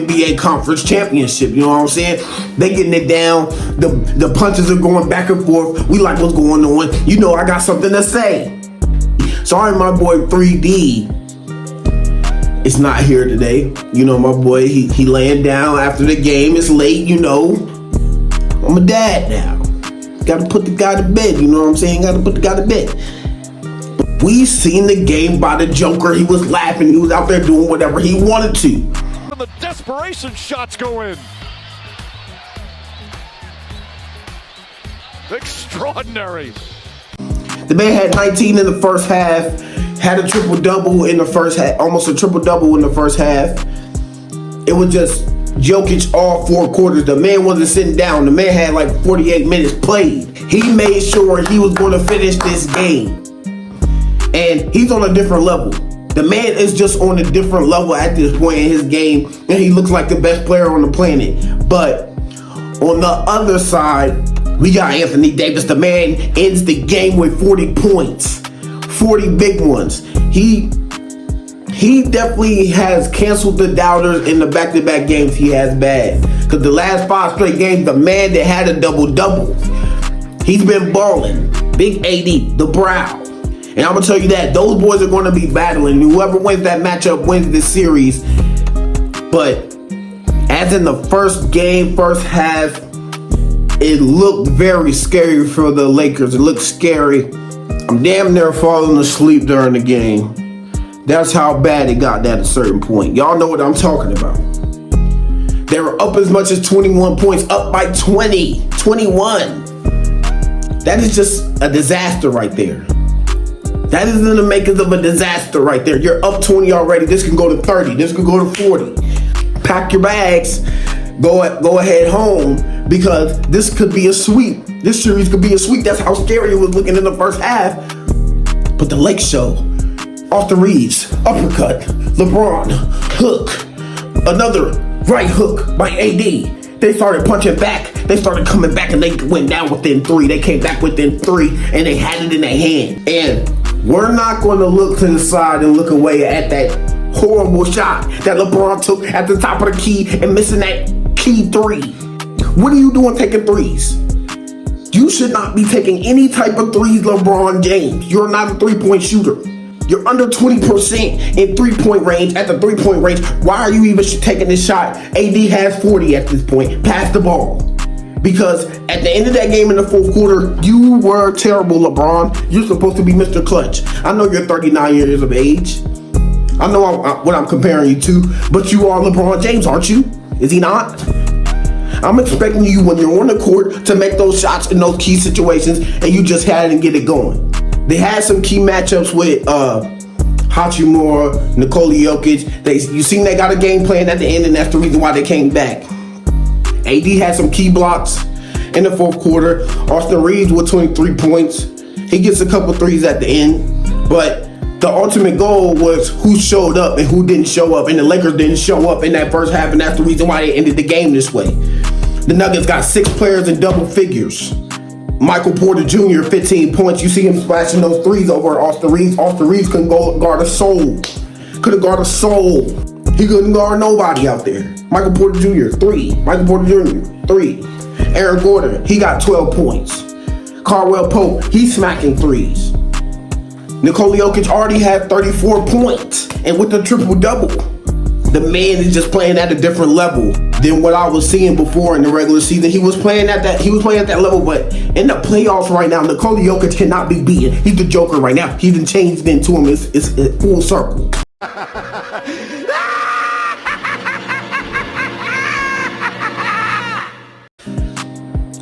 NBA Conference Championship, you know what I'm saying? They getting it down. The punches are going back and forth. We like what's going on. You know I got something to say. Sorry, my boy 3D is not here today. You know, my boy, he laying down after the game. It's late, you know. I'm a dad now. Gotta put the guy to bed, you know what I'm saying? Gotta put the guy to bed. We seen the game by the Joker. He was laughing. He was out there doing whatever he wanted to. The desperation shots go in. Extraordinary. The man had 19 in the first half, had a triple-double in the first half, almost a triple-double in the first half. It was just Jokic all 4 quarters. The man wasn't sitting down. The man had like 48 minutes played. He made sure he was going to finish this game. And he's on a different level. The man is just on a different level at this point in his game, and he looks like the best player on the planet. But on the other side, we got Anthony Davis. The man ends the game with 40 points, 40 big ones. He definitely has canceled the doubters in the back-to-back games he has bad. Because the last 5 straight games, the man that had a double-double, he's been balling. Big AD, the brow. And I'm going to tell you that those boys are going to be battling. Whoever wins that matchup wins this series. But as in the first game, first half, it looked very scary for the Lakers. It looked scary. I'm damn near falling asleep during the game. That's how bad it got at a certain point. Y'all know what I'm talking about. They were up as much as 21 points, up by 20, 21. That is just a disaster right there. That is in the makings of a disaster right there. You're up 20 already. This can go to 30. This can go to 40. Pack your bags. Go ahead home, because this could be a sweep. This series could be a sweep. That's how scary it was looking in the first half. But the Lake Show, Austin Reeves, uppercut, LeBron, hook, another right hook by AD. They started punching back. They started coming back, and they went down within 3. They came back within 3, and they had it in their hand. And we're not going to look to the side and look away at that horrible shot that LeBron took at the top of the key and missing that key 3. What are you doing taking threes? You should not be taking any type of threes, LeBron James. You're not a 3-point shooter. You're under 20% in 3-point range, at the 3-point range. Why are you even taking this shot? AD has 40 at this point. Pass the ball. Because at the end of that game in the 4th quarter, you were terrible, LeBron. You're supposed to be Mr. Clutch. I know you're 39 years of age. I know what I'm comparing you to, but you are LeBron James, aren't you? Is he not? I'm expecting you, when you're on the court, to make those shots in those key situations, and you just had it and get it going. They had some key matchups with Hachimura, Nikola Jokic. You seen they got a game plan at the end, and that's the reason why they came back. AD had some key blocks in the 4th quarter. Austin Reeves with 23 points. He gets a couple threes at the end. But the ultimate goal was who showed up and who didn't show up. And the Lakers didn't show up in that first half, and that's the reason why they ended the game this way. The Nuggets got 6 players in double figures. Michael Porter Jr., 15 points. You see him splashing those threes over Austin Reeves. Austin Reeves couldn't guard a soul. Couldn't guard a soul. He couldn't guard nobody out there. Michael Porter Jr., 3. Michael Porter Jr., 3. Aaron Gordon, he got 12 points. Caldwell Pope, he's smacking threes. Nikola Jokic already had 34 points. And with the triple-double, the man is just playing at a different level than what I was seeing before in the regular season. He was playing at that level, but in the playoffs right now, Nikola Jokic cannot be beaten. He's the Joker right now. He's been changed into him. It's full circle.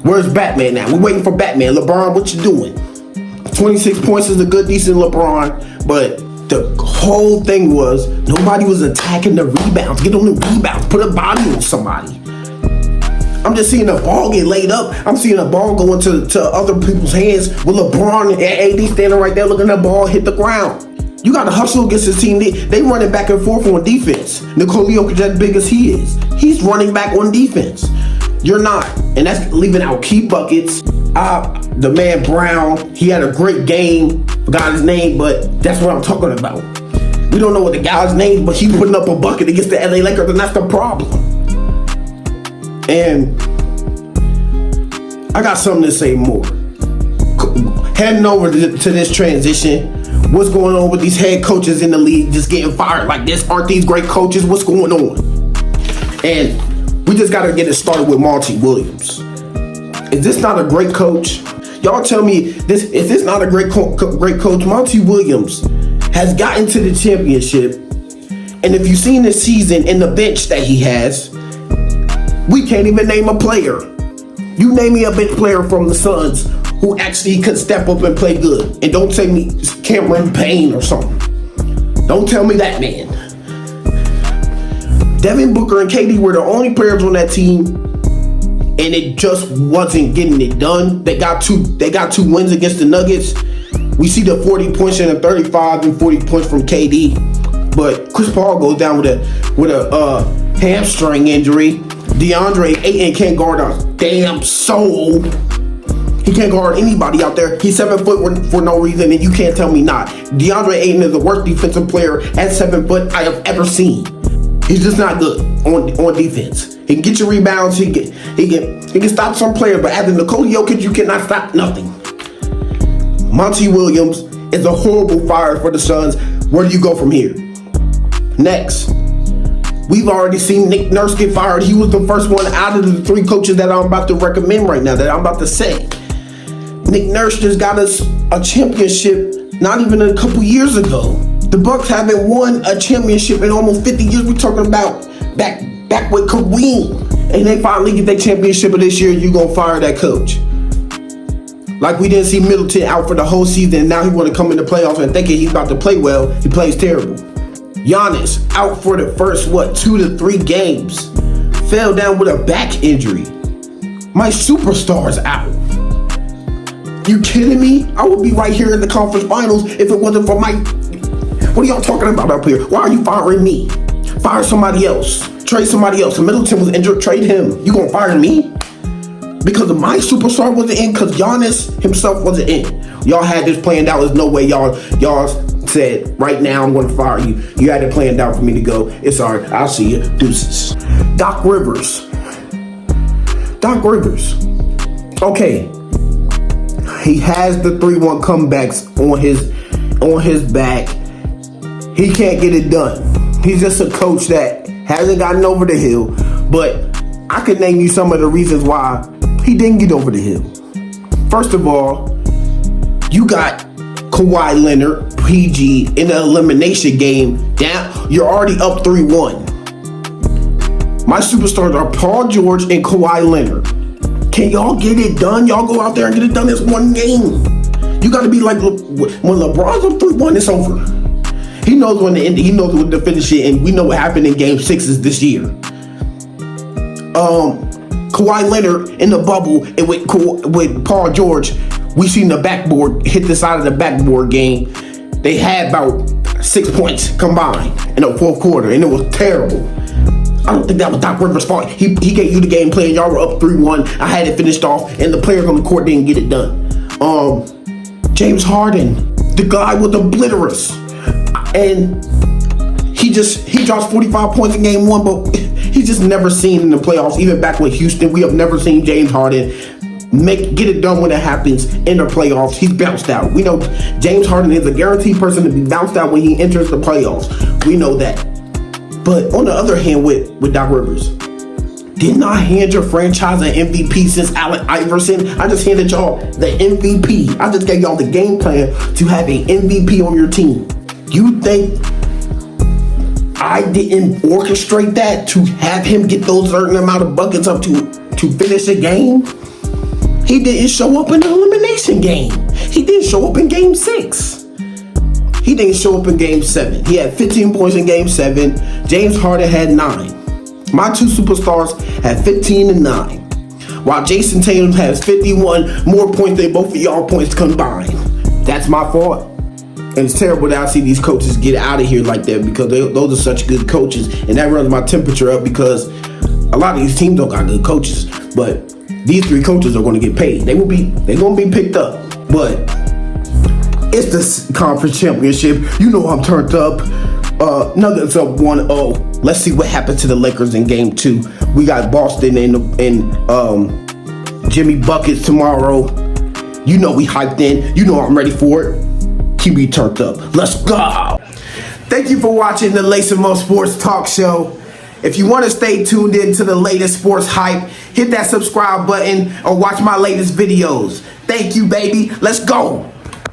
Where's Batman now? We're waiting for Batman. LeBron, what you doing? 26 points is a good, decent LeBron, but the whole thing was nobody was attacking the rebounds. Get on the rebounds. Put a body on somebody. I'm just seeing the ball get laid up. I'm seeing the ball go into other people's hands with LeBron and AD standing right there looking at the ball hit the ground. You got to hustle against this team. They running back and forth on defense. Nikola Jokic, as big as he is, he's running back on defense. You're not. And that's leaving out key buckets. The man Brown, he had a great game. Forgot his name, but that's what I'm talking about. We don't know what the guy's name is, but he's putting up a bucket against the LA Lakers, and that's the problem. And I got something to say more. Heading over to this transition, what's going on with these head coaches in the league just getting fired like this? Aren't these great coaches? What's going on? And we just got to get it started with Monty Williams. Is this not a great coach? Y'all tell me, if this not a great coach, Monty Williams has gotten to the championship. And if you've seen this season and the bench that he has, we can't even name a player. You name me a bench player from the Suns who actually could step up and play good. And don't tell me Cameron Payne or something. Don't tell me that man. Devin Booker and KD were the only players on that team, and it just wasn't getting it done. They got two wins against the Nuggets. We see the 40 points and the 35 and 40 points from KD. But Chris Paul goes down with a hamstring injury. DeAndre Ayton can't guard a damn soul. He can't guard anybody out there. He's 7 foot for no reason, and you can't tell me not. DeAndre Ayton is the worst defensive player at 7 foot I have ever seen. He's just not good on defense. He can get your rebounds. He can stop some players, but after Nikola Jokic, you cannot stop nothing. Monty Williams is a horrible fire for the Suns. Where do you go from here? Next, we've already seen Nick Nurse get fired. He was the first one out of the 3 coaches that I'm about to recommend right now, that I'm about to say. Nick Nurse just got us a championship not even a couple years ago. The Bucks haven't won a championship in almost 50 years. We're talking about back with Kareem. And they finally get their championship of this year, you gonna fire that coach. Like we didn't see Middleton out for the whole season, and now he want to come in the playoffs and thinking he's about to play well. He plays terrible. Giannis out for the first, 2 to 3 games. Fell down with a back injury. My superstar's out. You kidding me? I would be right here in the conference finals if it wasn't for Mike. What are y'all talking about up here? Why are you firing me? Fire somebody else. Trade somebody else. If Middleton was injured, trade him. You gonna fire me? Because my superstar wasn't in, because Giannis himself wasn't in. Y'all had this planned out. There's no way y'all said, right now I'm going to fire you. You had it planned out for me to go. It's all right. I'll see you. Deuces. Doc Rivers. Okay. He has the 3-1 comebacks on his back. He can't get it done. He's just a coach that hasn't gotten over the hill. But I could name you some of the reasons why he didn't get over the hill. First of all, you got Kawhi Leonard, PG, in the elimination game. Down, you're already up 3-1. My superstars are Paul George and Kawhi Leonard. Can y'all get it done? Y'all go out there and get it done this one game. You got to be like, when LeBron's up 3-1, it's over. He knows when to end it. He knows when to finish it, and we know what happened in Game 6s this year. Kawhi Leonard in the bubble, and with Paul George, we seen the backboard hit the side of the backboard game. They had about 6 points combined in the fourth quarter, and it was terrible. I don't think that was Doc Rivers' fault. He gave you the game plan. Y'all were up 3-1. I had it finished off, and the players on the court didn't get it done. James Harden, the guy was obliterous, and he drops 45 points in game 1, but he's just never seen in the playoffs. Even back with Houston, we have never seen James Harden get it done when it happens in the playoffs. He's bounced out. We know James Harden is a guaranteed person to be bounced out when he enters the playoffs. We know that. But on the other hand, with Doc Rivers, didn't I hand your franchise an MVP since Allen Iverson? I just handed y'all the MVP. I just gave y'all the game plan to have an MVP on your team. You think I didn't orchestrate that to have him get those certain amount of buckets up to finish a game? He didn't show up in the elimination game. He didn't show up in Game 6. He didn't show up in Game 7. He had 15 points in Game 7. James Harden had 9. My 2 superstars had 15 and 9. While Jason Tatum has 51 more points than both of y'all points combined. That's my fault. And it's terrible that I see these coaches get out of here like that, because those are such good coaches. And that runs my temperature up, because a lot of these teams don't got good coaches. But these 3 coaches are going to get paid. They're going to be picked up. But it's the conference championship. You know I'm turned up. Nuggets up 1-0. Let's see what happens to the Lakers in Game 2. We got Boston and Jimmy Buckets tomorrow. You know we hyped in. You know I'm ready for it. Keep me turned up. Let's go. Thank you for watching the Lace 'Em Up Sports Talk Show. If you want to stay tuned in to the latest sports hype, hit that subscribe button or watch my latest videos. Thank you, baby. Let's go.